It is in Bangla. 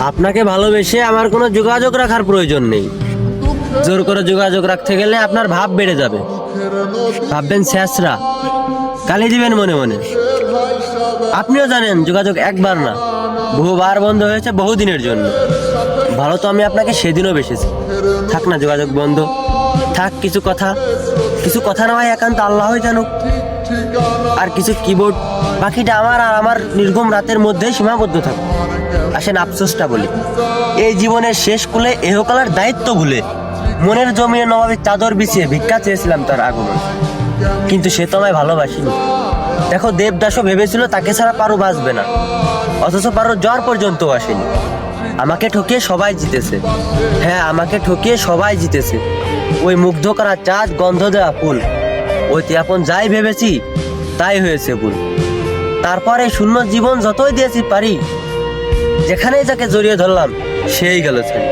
আপনাকে ভালোবেসে আমার কোনো যোগাযোগ রাখার প্রয়োজন নেই। জোর করে যোগাযোগ রাখতে গেলে আপনার ভাব বেড়ে যাবে, ভাববেন শেষরা, গালি দিবেন মনে মনে। আপনিও জানেন যোগাযোগ একবার না, বহুবার বন্ধ হয়েছে বহুদিনের জন্য। ভালো তো আমি আপনাকে সেদিনও বেসেছি। থাক না যোগাযোগ বন্ধ, থাক কিছু কথা না হয় একান্ত আল্লাহই জানুক। আর কিছু কিবোর্ড, বাকিটা আমার আর আমার নির্গম রাতের মধ্যে সীমাবদ্ধ থাক। আসেন আফসোসটা বলি, এই জীবনের শেষ কুলে এহকালের দায়িত্ব ভুলে মনের জমিয়ে নবাবের চাদর বিছিয়ে ভিক্ষা চেয়েছিলাম তার আগমন, কিন্তু সে তো আমায় ভালোবাসিনি। দেখো দেবদাসও ভেবেছিল তাকে ছাড়া পারো বাঁচবে না, অথচ পারো জ্বর পর্যন্ত আসেনি। আমাকে ঠকিয়ে সবাই জিতেছে, হ্যাঁ আমাকে ঠকিয়ে সবাই জিতেছে। ওই মুগ্ধ করা চাঁদ, গন্ধ দেওয়া ফুল, অতি আপন যাই ভেবেছি তাই হয়েছে ভুল। তারপরে শূন্য জীবন যতই দিয়েছি পারি, যেখানেই যাকে জড়িয়ে ধরলাম সেই গেল ছেড়ে।